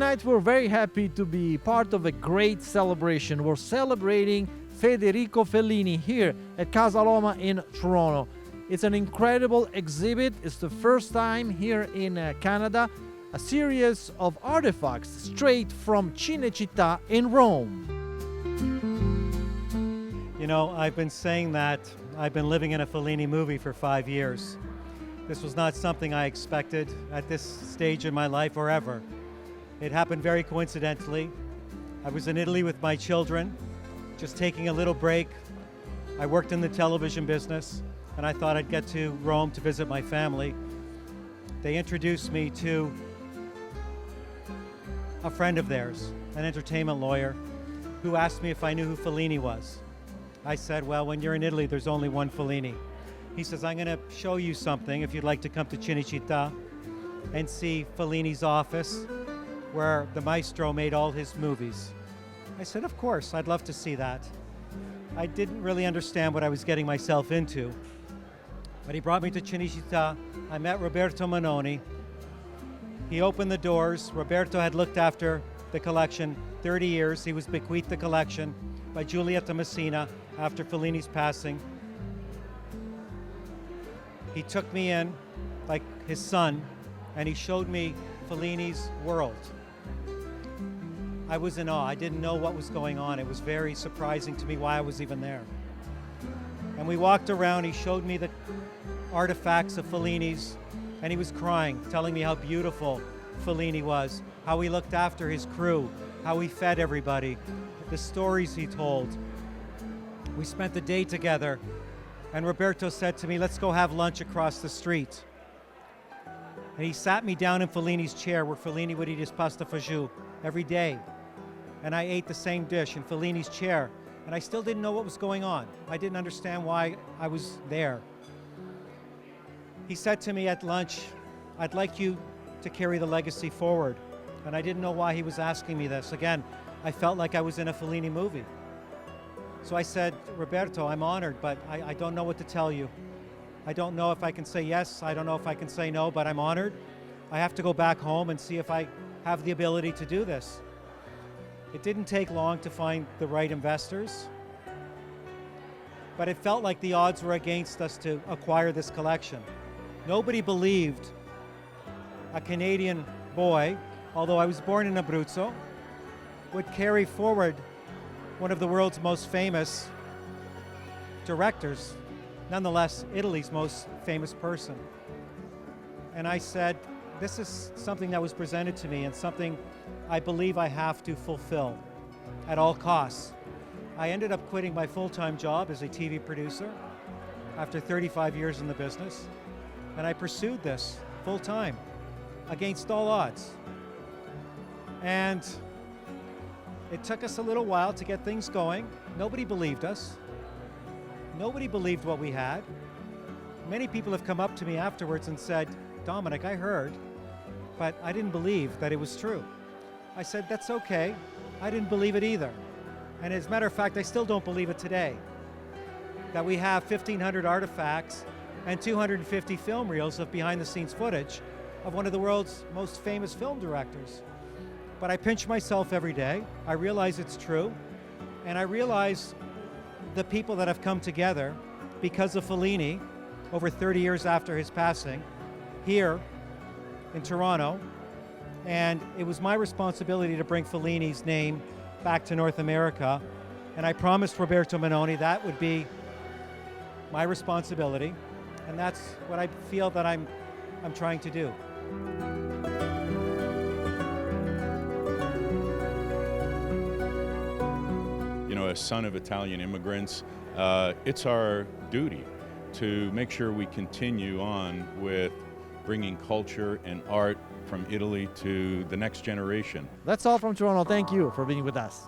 Tonight we're very happy to be part of a great celebration. We're celebrating Federico Fellini here at Casa Loma in Toronto. It's an incredible exhibit. It's the first time here in Canada. A series of artifacts straight from Cinecittà in Rome. You know, I've been saying that I've been living in a Fellini movie for 5 years. This was not something I expected at this stage in my life or ever. It happened very coincidentally. I was in Italy with my children, just taking a little break. I worked in the television business, and I thought I'd get to Rome to visit my family. They introduced me to a friend of theirs, an entertainment lawyer, who asked me if I knew who Fellini was. I said, well, when you're in Italy, there's only one Fellini. He says, I'm going to show you something if you'd like to come to Cinecittà and see Fellini's office where the maestro made all his movies. I said, of course, I'd love to see that. I didn't really understand what I was getting myself into, but he brought me to Cinecittà. I met Roberto Manoni. He opened the doors. Roberto had looked after the collection 30 years. He was bequeathed the collection by Giulietta Messina after Fellini's passing. He took me in like his son, and he showed me Fellini's world. I was in awe. I didn't know what was going on. It was very surprising to me why I was even there. And we walked around. He showed me the artifacts of Fellini's, and he was crying, telling me how beautiful Fellini was, how he looked after his crew, how he fed everybody, the stories he told. We spent the day together, and Roberto said to me, let's go have lunch across the street. And he sat me down in Fellini's chair where Fellini would eat his pasta fagioli every day. And I ate the same dish in Fellini's chair, and I still didn't know what was going on. I didn't understand why I was there. He said to me at lunch, I'd like you to carry the legacy forward. And I didn't know why he was asking me this. Again, I felt like I was in a Fellini movie. So I said, Roberto, I'm honored, but I don't know what to tell you. I don't know if I can say yes, I don't know if I can say no, but I'm honored. I have to go back home and see if I have the ability to do this. It didn't take long to find the right investors, but it felt like the odds were against us to acquire this collection. Nobody believed a Canadian boy, although I was born in Abruzzo, would carry forward one of the world's most famous directors, nonetheless Italy's most famous person. And I said, this is something that was presented to me and something I believe I have to fulfill at all costs. I ended up quitting my full-time job as a TV producer after 35 years in the business, and I pursued this full-time against all odds. And it took us a little while to get things going. Nobody believed us. Nobody believed what we had. Many people have come up to me afterwards and said, Domenic, I heard, but I didn't believe that it was true. I said, that's okay. I didn't believe it either. And as a matter of fact, I still don't believe it today, that we have 1,500 artifacts and 250 film reels of behind-the-scenes footage of one of the world's most famous film directors. But I pinch myself every day. I realize it's true. And I realize the people that have come together because of Fellini over 30 years after his passing here in Toronto. And it was my responsibility to bring Fellini's name back to North America. And I promised Roberto Manoni that would be my responsibility. And that's what I feel that I'm trying to do. You know, as son of Italian immigrants, it's our duty to make sure we continue on with bringing culture and art from Italy to the next generation. That's all from Toronto. Thank you for being with us.